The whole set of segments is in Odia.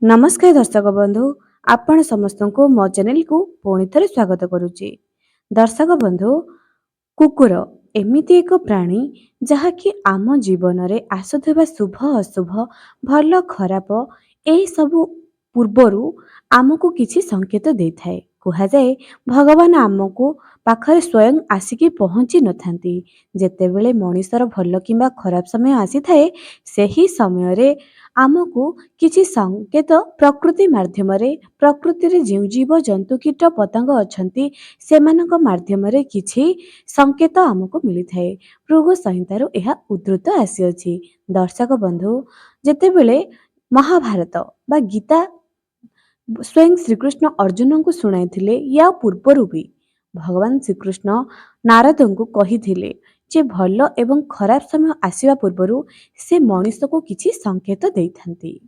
नमस्कार दर्शक बंधु आपण समस्त को मो चैनल को पुणी थे स्वागत करुच्ची। दर्शक बंधु कुकुर एमिति एक प्राणी जहाँकि आम जीवन रे आसुथिबा शुभ अशुभ भल खराब एई सबु पूर्वरु आमको किछि संकेत देइथाए। कुहा जाए भगवान आमको पाखरे स्वयं आसिकी पहुँची नथांती। जेतेबेले मनिषर भल किंबा खराब समय आसी थाए सेही समय रे आमको किछि संकेत प्रकृति माध्यम रे प्रकृति रे जेउ जीव जंतु कीट पतंग अछंती सेमानक माध्यम रे किछि संकेत आमको मिली थाए। भृगु संहितारु एहा उद्धृत आसीअछि। दर्शक बंधु जेतेबेले महाभारत बा गीता स्वयं श्रीकृष्ण अर्जुन को शुणाइथिले या पूर्वरु भी भगवान श्रीकृष्ण नारद को कहिथिले जे भल एवं खराब समय आसीबा पूर्वरु से मनुष्य को किछि संकेत देइथांती।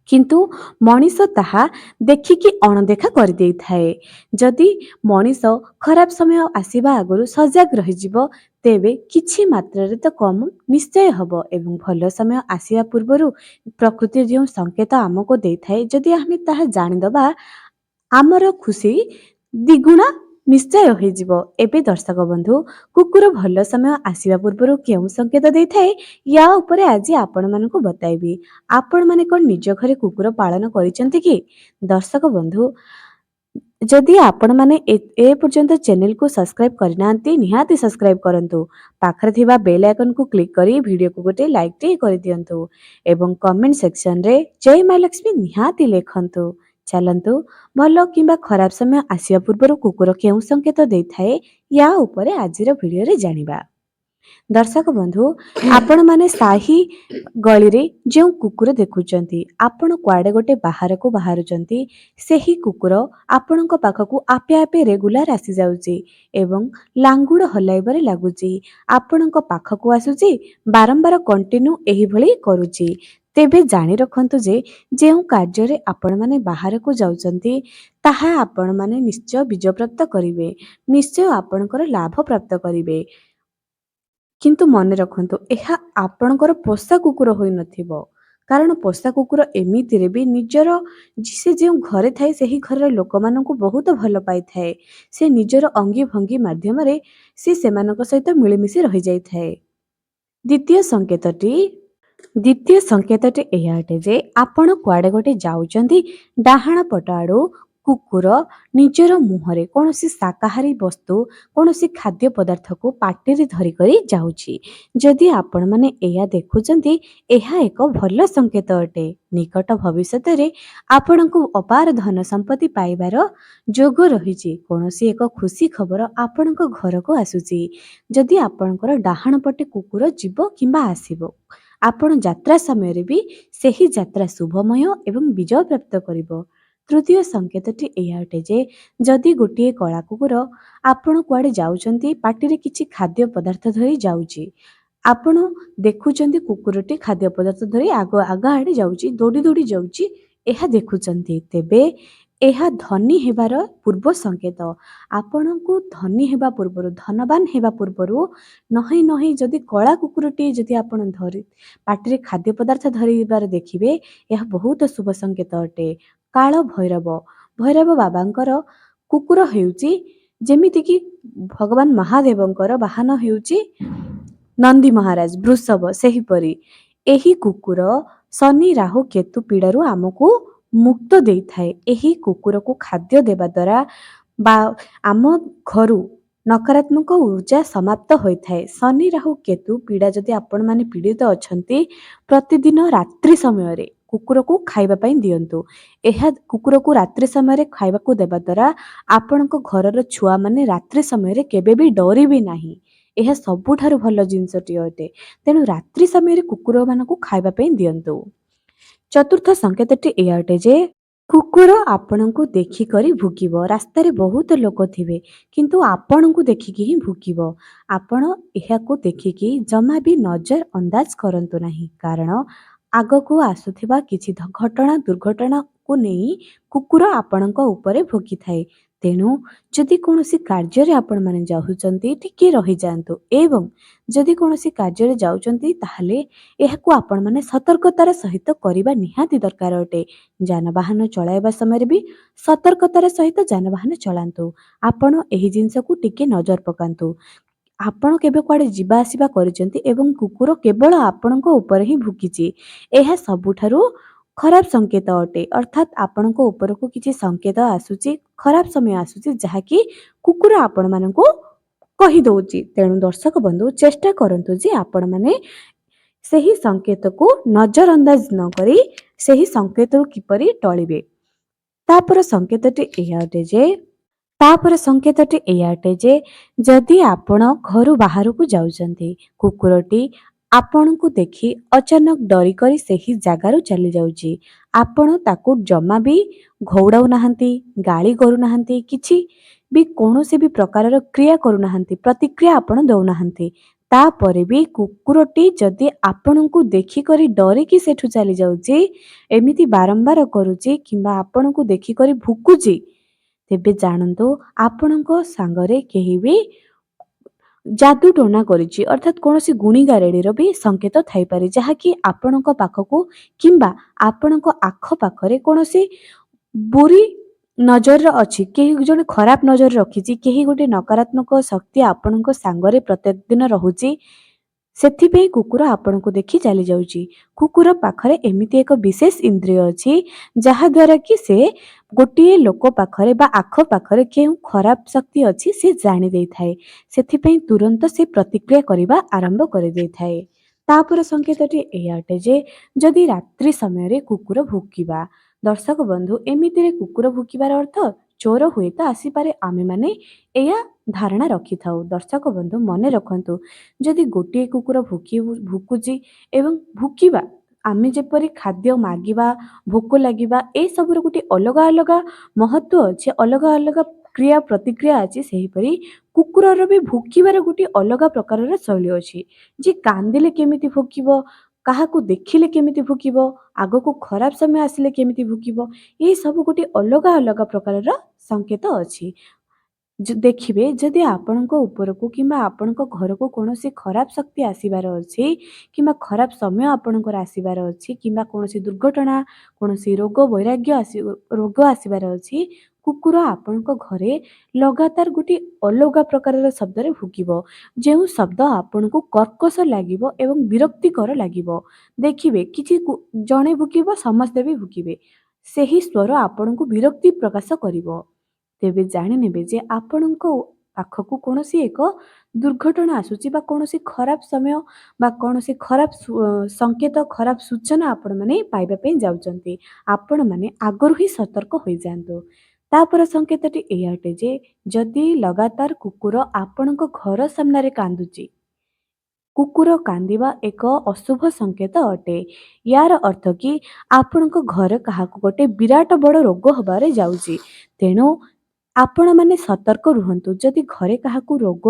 किंतु मनीष ताहा देखिकी अणदेखा कर देई थाए। जदि मनीष खराब समय आसीबा आगुरु सजग रहिजिबो तेबे किछि मात्रा तो कम निश्चय हबो एवं भल समय आसीबा पूर्वरु प्रकृति जो संकेत आमको देई थाए जदि आमे ताहा जानिदबा आमर खुशी द्विगुणा निश्चय होइजिबो। एबे दर्शक बंधु कुकुर भल समय आसीबा पूर्वरु केउ संकेत देई थाए या उपरे आज आपण मानको बताइबी। आपण माने कोन निज घरे कुकुर पालन करिसेंती कि? दर्शक बंधु जदि आपण माने ए पर्यंत चैनल को सब्सक्राइब करनांती निहाती सब्सक्राइब करंतु। पाखरे थिबा बेल आइकन को क्लिक करी वीडियो को गोटे लाइक टे कर दियंतु एवं कमेंट सेक्शन रे जय मां लक्ष्मी निहाती लेखंतु। चलंतु भल किंबा खराब समय आसिया पूर्वरु कुकुर केउ संकेत देई थाए या उपरे आजिर वीडियो रे जानिबा। दर्शक बंधु आपण माने साही गली रे जो कुकुर देखुचंती आपण कुआडे गोटे बाहर को बाहरुचंती सेही कुकुर आपणक पाखकू आपे आपे रेगुलर आसी जाउची एवं लांगुड़ हलाइबारे लागुची आपणक पाखकू आसुची बारंबार कंटिन्यू एही भली करूची। तेबे जानि रखंतु जे जेउ कार्य रे आपण माने बाहर को जाउचंती ताहा आपण माने निश्चय विजय प्राप्त करिवे, निश्चय आपणकर लाभ प्राप्त करिवे। किंतु मन रखंतु एहा आपणकर पोषा कुकुर होई नथिबो। कारण पोषा कुकुर एमिति रे भी निजर से जो घरे थाए सेही घर लोक माननकु बहुत भल पाई थाए। से निजर अंगी भंगी माध्यम रे से सेमानक सहित मिलिमिशि रहि जाई थाए। द्वितीय संकेतटी एहा अटे जे आपण कुआडे गोटे जाउचंती डाहाण पट आडू कुकुर निजर मुहरे कौनसी शाकाहारी वस्तु कौनसी खाद्य पदार्थ को पाटी रे धरी करी जाउची। जदि आपण माने एहा देखुचंती एहा एक भल संकेत अटे। निकट भविष्य रे आपणको अपार धन संपत्ति पाइबार जोग रहिछि। कौनसी एक खुशी खबर आपणको घर को आसुची। जदि आपणकर डाहाण पटे कुकुर जीव किंबा आसीबो आपण यात्रा समय रे भी सेही यात्रा शुभमय एवं विजय प्राप्त करिवो। तृतीय संकेतटी एहा अटे जे जदि गोटे कला कुकुर आपण कुआडे जाउचंती पाटी रे किछि खाद्य पदार्थ धरी जाउची आपण देखुचंती कुकुरटी खाद्य पदार्थ धरी आग आड़े जाउची दौड़ी दौड़ी जाउची एहा देखुचंती तेबे एहा धनी हेबार पूर्व संकेत। आपणको धनी हेबा पूर्वरु धनवान हेबा पूर्वरु नही नही जदि कला कुकुरटी जदि आपण धरी पाटी रे खाद्य पदार्थ धरिबार देखिबे यह बहुत शुभ संकेत अटे। काल भैरव भैरव बाबांकर कुकुर हेउची जेमिति कि भगवान महादेवंकर वाहन हेउची नंदी महाराज वृषभ सेहीपरी एही कुकुर शनि राहु केतु पीड़ारू आमको मुक्त देई थाए। एही कुकुर को खाद्य देवा द्वारा बा आम घरु नकारात्मक ऊर्जा समाप्त होई थाए। शनि राहु केतु पीड़ा जदि आपण माने पीड़ित अछंती प्रतिदिन रात्रि समय रे कुकुर को खाइबा पई दियंतु। एहा कुकुर को रात्रि समय रे खाइबा को देबा द्वारा आपणको घरर छुआ माने रात्रि समय रे केबे भी डरी भी नाही। एहा सबुठारु भल जिंसटी अटे। तेणु रात्रि समय रे कुकुर मानकु खाइबा पई दियंतु। चतुर्थ संकेतटी एहा अटे जे कुकुर आपणको देखि करी भुकिबो। रास्ता रे बहुत लोक थिबे किंतु आपणको देखिकी ही भुकिबो। आपण एहाको देखिकी जमा भी नजर अंदाज करंतु नाही। कारण आगको आसुथिबा किछि घटना दुर्घटना को नेई कुकुर आपणको उपरे भुकी थाए। ତେଣୁ ଯଦି କୌଣସି କାର୍ଯ୍ୟରେ ଆପଣମାନେ ଯାଉଛନ୍ତି ଟିକେ ରହିଯାଆନ୍ତୁ ଏବଂ ଯଦି କୌଣସି କାର୍ଯ୍ୟରେ ଯାଉଛନ୍ତି ତାହେଲେ ଏହାକୁ ଆପଣମାନେ ସତର୍କତାର ସହିତ କରିବା ନିହାତି ଦରକାର ଅଟେ। ଯାନବାହନ ଚଳାଇବା ସମୟରେ ବି ସତର୍କତାର ସହିତ ଯାନବାହନ ଚଳାନ୍ତୁ। ଆପଣ ଏହି ଜିନିଷକୁ ଟିକେ ନଜର ପକାନ୍ତୁ। ଆପଣ କେବେ କୁଆଡ଼େ ଯିବା ଆସିବା କରିଛନ୍ତି ଏବଂ କୁକୁର କେବଳ ଆପଣଙ୍କ ଉପରେ ହିଁ ଭୁକିଛି, ଏହା ସବୁଠାରୁ ଖରାପ ସଂକେତ ଅଟେ। ଅର୍ଥାତ୍ ଆପଣଙ୍କ ଉପରକୁ କିଛି ସଂକେତ ଆସୁଛି, ଖରାପ ସମୟ ଆସୁଛି, ଯାହାକି କୁକୁର ଆପଣମାନଙ୍କୁ କହିଦଉଛି। ତେଣୁ ଦର୍ଶକ ବନ୍ଧୁ ଚେଷ୍ଟା କରନ୍ତୁ ଯେ ଆପଣମାନେ ସେହି ସଂକେତକୁ ନଜରଅନ୍ଦାଜ ନ କରି ସେହି ସଂକେତରୁ କିପରି ଟଳିବେ। ତାପରେ ସଂକେତଟି ଏହା ଅଟେ ଯେ ତାପରେ ସଂକେତଟି ଏଇଆ ଅଟେ ଯେ ଯଦି ଆପଣ ଘରୁ ବାହାରକୁ ଯାଉଛନ୍ତି, କୁକୁରଟି ଆପଣଙ୍କୁ ଦେଖି ଅଚାନକ ଡରିକରି ସେହି ଜାଗାରୁ ଚାଲିଯାଉଛି, ଆପଣ ତାକୁ ଜମା ବି ଘଉଡ଼ାଉ ନାହାନ୍ତି, ଗାଳି କରୁନାହାନ୍ତି, କିଛି ବି କୌଣସି ବି ପ୍ରକାରର କ୍ରିୟା କରୁନାହାନ୍ତି, ପ୍ରତିକ୍ରିୟା ଆପଣ ଦେଉନାହାନ୍ତି। ତାପରେ ବି କୁକୁରଟି ଯଦି ଆପଣଙ୍କୁ ଦେଖିକରି ଡରିକି ସେଠୁ ଚାଲିଯାଉଛି, ଏମିତି ବାରମ୍ବାର କରୁଛି କିମ୍ବା ଆପଣଙ୍କୁ ଦେଖିକରି ଭୁକୁଛି, ତେବେ ଜାଣନ୍ତୁ ଆପଣଙ୍କ ସାଙ୍ଗରେ କେହି ବି ଯାଦୁ ଟୋନା କରିଛି। ଅର୍ଥାତ୍ କୌଣସି ଗୁଣିଗାରେଡ଼ିର ବି ସଂକେତ ଥାଇପାରେ, ଯାହାକି ଆପଣଙ୍କ ପାଖକୁ କିମ୍ବା ଆପଣଙ୍କ ଆଖପାଖରେ କୌଣସି ବୁରି ନଜର ଅଛି, କେହି ଜଣେ ଖରାପ ନଜର ରଖିଛି, କେହି ଗୋଟେ ନକାରାତ୍ମକ ଶକ୍ତି ଆପଣଙ୍କ ସାଙ୍ଗରେ ପ୍ରତ୍ୟେକ ଦିନ ରହୁଛି। ସେଥିପାଇଁ କୁକୁର ଆପଣଙ୍କୁ ଦେଖି ଚାଲିଯାଉଛି। କୁକୁର ପାଖରେ ଏମିତି ଏକ ବିଶେଷ ଇନ୍ଦ୍ରିୟ ଅଛି ଯାହାଦ୍ୱାରା କି ସେ ଗୋଟିଏ ଲୋକ ପାଖରେ ବା ଆଖପାଖରେ କେଉଁ ଖରାପ ଶକ୍ତି ଅଛି ସେ ଜାଣି ଦେଇଥାଏ। ସେଥିପାଇଁ ତୁରନ୍ତ ସେ ପ୍ରତିକ୍ରିୟା କରିବା ଆରମ୍ଭ କରିଦେଇଥାଏ। ତାପରେ ସଂକେତଟି ଏଇଆ ଅଟେ ଯେ ଯଦି ରାତ୍ରି ସମୟରେ କୁକୁର ଭୁକିବା। ଦର୍ଶକ ବନ୍ଧୁ ଏମିତିରେ କୁକୁର ଭୁକିବାର ଅର୍ଥ ଚୋର ହୁଏତ ଆସିପାରେ, ଆମେମାନେ ଏହା ଧାରଣା ରଖିଥାଉ। ଦର୍ଶକ ବନ୍ଧୁ ମନେ ରଖନ୍ତୁ, ଯଦି ଗୋଟିଏ କୁକୁର ଭୁକୁଛି ଏବଂ ଭୁକିବା, ଆମେ ଯେପରି ଖାଦ୍ୟ ମାଗିବା, ଭୋକ ଲାଗିବା, ଏସବୁର ଗୋଟେ ଅଲଗା ଅଲଗା ମହତ୍ଵ ଅଛି, ଅଲଗା ଅଲଗା କ୍ରିୟା ପ୍ରତିକ୍ରିୟା ଅଛି, ସେହିପରି କୁକୁରର ବି ଭୁକିବାର ଗୋଟେ ଅଲଗା ପ୍ରକାରର ଶୈଳୀ ଅଛି। ଯେ କାନ୍ଦିଲେ କେମିତି ଭୁକିବ, କାହାକୁ ଦେଖିଲେ କେମିତି ଭୁକିବ, ଆଗକୁ ଖରାପ ସମୟ ଆସିଲେ କେମିତି ଭୁକିବ, ଏସବୁ ଗୋଟେ ଅଲଗା ଅଲଗା ପ୍ରକାରର ସଂକେତ ଅଛି। ଦେଖିବେ ଯଦି ଆପଣଙ୍କ ଉପରକୁ କିମ୍ବା ଆପଣଙ୍କ ଘରକୁ କୌଣସି ଖରାପ ଶକ୍ତି ଆସିବାର ଅଛି କିମ୍ବା ଖରାପ ସମୟ ଆପଣଙ୍କର ଆସିବାର ଅଛି କିମ୍ବା କୌଣସି ଦୁର୍ଘଟଣା, କୌଣସି ରୋଗ ଆସିବାର ଅଛି, କୁକୁର ଆପଣଙ୍କ ଘରେ ଲଗାତାର ଗୋଟେ ଅଲଗା ପ୍ରକାରର ଶବ୍ଦରେ ଭୁକିବ, ଯେଉଁ ଶବ୍ଦ ଆପଣଙ୍କୁ କର୍କଶ ଲାଗିବ ଏବଂ ବିରକ୍ତିକର ଲାଗିବ। ଦେଖିବେ କିଛି ଜଣେ ଭୁକିବ, ସମସ୍ତେ ବି ଭୁକିବେ, ସେହି ସ୍ୱର ଆପଣଙ୍କୁ ବିରକ୍ତି ପ୍ରକାଶ କରିବ। ତେବେ ଜାଣିନେବେ ଯେ ଆପଣଙ୍କ ପାଖକୁ କୌଣସି ଏକ ଦୁର୍ଘଟଣା ଆସୁଛି ବା କୌଣସି ଖରାପ ସମୟ ବା କୌଣସି ଖରାପ ସଂକେତ, ଖରାପ ସୂଚନା ଆପଣମାନେ ପାଇବା ପାଇଁ ଯାଉଛନ୍ତି। ଆପଣମାନେ ଆଗରୁ ହିଁ ସତର୍କ ହୋଇଯାଆନ୍ତୁ। ତାପରେ ସଂକେତଟି ଏଇଆ ଅଟେ ଯେ ଯଦି ଲଗାତାର କୁକୁର ଆପଣଙ୍କ ଘର ସାମ୍ନାରେ କାନ୍ଦୁଛି, କୁକୁର କାନ୍ଦିବା ଏକ ଅଶୁଭ ସଂକେତ ଅଟେ। ୟାର ଅର୍ଥ କି ଆପଣଙ୍କ ଘରେ କାହାକୁ ଗୋଟେ ବିରାଟ ବଡ଼ ରୋଗ ହେବାରେ ଯାଉଛି। ତେଣୁ ଆପଣମାନେ ସତର୍କ ରୁହନ୍ତୁ। ଯଦି ଘରେ କାହାକୁ ରୋଗ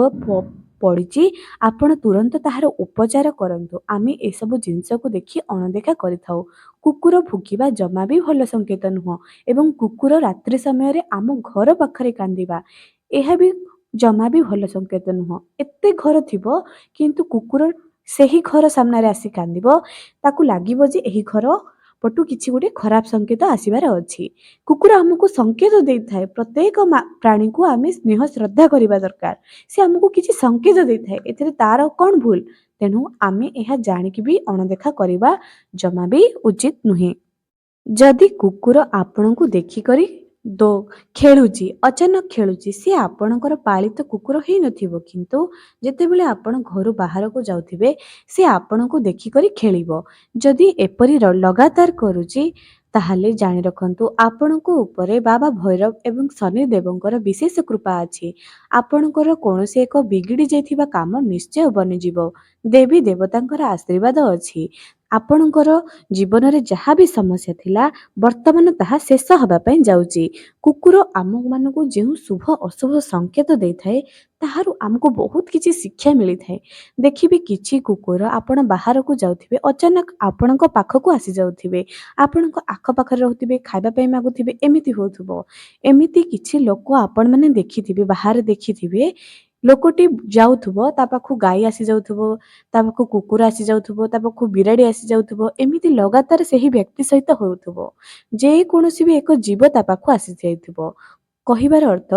ପଡ଼ିଛି, ଆପଣ ତୁରନ୍ତ ତାହାର ଉପଚାର କରନ୍ତୁ। ଆମେ ଏସବୁ ଜିନିଷକୁ ଦେଖି ଅଣଦେଖା କରିଥାଉ। କୁକୁର ଭୁକିବା ଜମା ବି ଭଲ ସଂକେତ ନୁହଁ ଏବଂ କୁକୁର ରାତ୍ରି ସମୟରେ ଆମ ଘର ପାଖରେ କାନ୍ଦିବା, ଏହା ବି ଜମା ବି ଭଲ ସଂକେତ ନୁହଁ। ଏତେ ଘର ଥିବ କିନ୍ତୁ କୁକୁର ସେହି ଘର ସାମ୍ନାରେ ଆସି କାନ୍ଦିବ, ତାକୁ ଲାଗିବ ଯେ ଏହି ଘର ପଟୁ କିଛି ଗୋଟେ ଖରାପ ସଂକେତ ଆସିବାର ଅଛି। କୁକୁର ଆମକୁ ସଂକେତ ଦେଇଥାଏ। ପ୍ରତ୍ୟେକ ପ୍ରାଣୀକୁ ଆମେ ସ୍ନେହ ଶ୍ରଦ୍ଧା କରିବା ଦରକାର। ସେ ଆମକୁ କିଛି ସଂକେତ ଦେଇଥାଏ, ଏଥିରେ ତାର କ'ଣ ଭୁଲ? ତେଣୁ ଆମେ ଏହା ଜାଣିକି ବି ଅଣଦେଖା କରିବା ଜମା ବି ଉଚିତ ନୁହେଁ। ଯଦି କୁକୁର ଆପଣଙ୍କୁ ଦେଖିକରି ଖେଳୁଛି, ଅଚାନକ ଖେଳୁଛି, ସିଏ ଆପଣଙ୍କର ପାଳିତ କୁକୁର ହେଇନଥିବ, କିନ୍ତୁ ଯେତେବେଳେ ଆପଣ ଘରୁ ବାହାରକୁ ଯାଉଥିବେ ସେ ଆପଣଙ୍କୁ ଦେଖିକରି ଖେଳିବ। ଯଦି ଏପରି ଲଗାତାର କରୁଛି, ତାହେଲେ ଜାଣି ରଖନ୍ତୁ ଆପଣଙ୍କ ଉପରେ ବାବା ଭୈରବ ଏବଂ ଶନିଦେବଙ୍କର ବିଶେଷ କୃପା ଅଛି। ଆପଣଙ୍କର କୌଣସି ଏକ ବିଗିଡ଼ି ଯାଇଥିବା କାମ ନିଶ୍ଚୟ ବନିଯିବ। ଦେବୀ ଦେବତାଙ୍କର ଆଶୀର୍ବାଦ ଅଛି। ଆପଣଙ୍କର ଜୀବନରେ ଯାହା ବି ସମସ୍ୟା ଥିଲା ବର୍ତ୍ତମାନ ତାହା ଶେଷ ହେବା ପାଇଁ ଯାଉଛି। କୁକୁର ଆମମାନଙ୍କୁ ଯେଉଁ ଶୁଭ ଅଶୁଭ ସଂକେତ ଦେଇଥାଏ ତାହାରୁ ଆମକୁ ବହୁତ କିଛି ଶିକ୍ଷା ମିଳିଥାଏ। ଦେଖିବେ କିଛି କୁକୁର ଆପଣ ବାହାରକୁ ଯାଉଥିବେ ଅଚାନକ ଆପଣଙ୍କ ପାଖକୁ ଆସିଯାଉଥିବେ, ଆପଣଙ୍କ ଆଖପାଖରେ ରହୁଥିବେ, ଖାଇବା ପାଇଁ ମାଗୁଥିବେ, ଏମିତି ହେଉଥିବ। ଏମିତି କିଛି ଲୋକ ଆପଣମାନେ ଦେଖିଥିବେ, ବାହାରେ ଦେଖିଥିବେ, ଲୋକଟି ଯାଉଥିବ ତା ପାଖକୁ ଗାଈ ଆସିଯାଉଥିବ, ତା ପାଖକୁ କୁକୁର ଆସିଯାଉଥିବ, ତା ପାଖକୁ ବିରାଡ଼ି ଆସିଯାଉଥିବ, ଏମିତି ଲଗାତାର ସେହି ବ୍ୟକ୍ତି ସହିତ ହେଉଥିବ। ଯେକୌଣସି ବି ଏକ ଜୀବ ତା ପାଖକୁ ଆସିଯାଇଥିବ। କହିବାର ଅର୍ଥ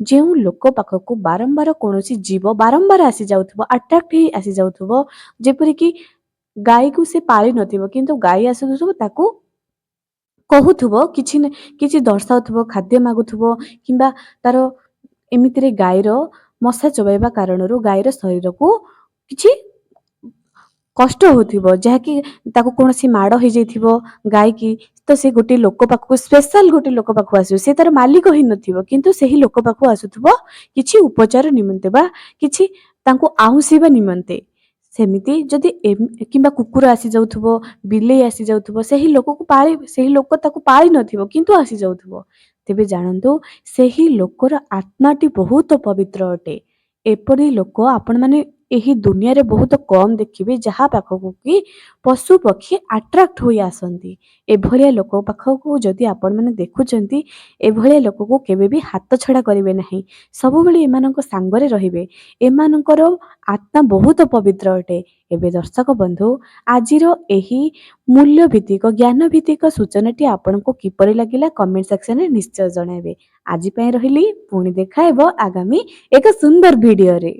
ଯେଉଁ ଲୋକ ପାଖକୁ ବାରମ୍ବାର କୌଣସି ଜୀବ ବାରମ୍ବାର ଆସିଯାଉଥିବ, ଆଟ୍ରାକ୍ଟ ହେଇ ଆସିଯାଉଥିବ, ଯେପରିକି ଗାଈକୁ ସେ ପାଳି ନଥିବ କିନ୍ତୁ ଗାଈ ଆସୁଥିବ ତାକୁ କହୁଥିବ, କିଛି ଦର୍ଶାଉଥିବ, ଖାଦ୍ୟ ମାଗୁଥିବ, କିମ୍ବା ତାର ଏମିତିରେ ଗାଈର ମଶା ଚୋବାଇବା କାରଣରୁ ଗାଈର ଶରୀରକୁ କିଛି କଷ୍ଟ ହେଉଥିବ, ଯାହାକି ତାକୁ କୌଣସି ମାଡ଼ ହେଇଯାଇଥିବ ଗାଈକି, ତ ସେ ଗୋଟେ ଲୋକ ପାଖକୁ ସ୍ପେଶାଲ ଗୋଟେ ଲୋକ ପାଖକୁ ଆସିବ। ସେ ତାର ମାଲିକ ହେଇନଥିବ କିନ୍ତୁ ସେହି ଲୋକ ପାଖକୁ ଆସୁଥିବ କିଛି ଉପଚାର ନିମନ୍ତେ ବା କିଛି ତାଙ୍କୁ ଆଉଁସିବା ନିମନ୍ତେ। ସେମିତି ଯଦି କିମ୍ବା କୁକୁର ଆସିଯାଉଥିବ, ବିଲେଇ ଆସିଯାଉଥିବ, ସେହି ଲୋକ ତାକୁ ପାଳି ନଥିବ କିନ୍ତୁ ଆସିଯାଉଥିବ, ତେବେ ଜାଣନ୍ତୁ ସେହି ଲୋକର ଆତ୍ମାଟି ବହୁତ ପବିତ୍ର ଅଟେ। ଏପରି ଲୋକ ଆପଣମାନେ ଏହି ଦୁନିଆରେ ବହୁତ କମ୍ ଦେଖିବେ ଯାହା ପାଖକୁ କି ପଶୁ ପକ୍ଷୀ ଆଟ୍ରାକ୍ଟ ହୋଇ ଆସନ୍ତି। ଏଭଳିଆ ଲୋକ ପାଖକୁ ଯଦି ଆପଣମାନେ ଦେଖୁଛନ୍ତି, ଏଭଳିଆ ଲୋକକୁ କେବେ ବି ହାତ ଛଡ଼ା କରିବେ ନାହିଁ, ସବୁବେଳେ ଏମାନଙ୍କ ସାଙ୍ଗରେ ରହିବେ। ଏମାନଙ୍କର ଆତ୍ମା ବହୁତ ପବିତ୍ର ଅଟେ। ଏବେ ଦର୍ଶକ ବନ୍ଧୁ, ଆଜିର ଏହି ମୂଲ୍ୟଭିତ୍ତିକ ଜ୍ଞାନଭିତ୍ତିକ ସୂଚନାଟି ଆପଣଙ୍କୁ କିପରି ଲାଗିଲା କମେଣ୍ଟ ସେକ୍ସନରେ ନିଶ୍ଚୟ ଜଣାଇବେ। ଆଜି ପାଇଁ ରହିଲି, ପୁଣି ଦେଖା ହେବ ଆଗାମୀ ଏକ ସୁନ୍ଦର ଭିଡ଼ିଓରେ।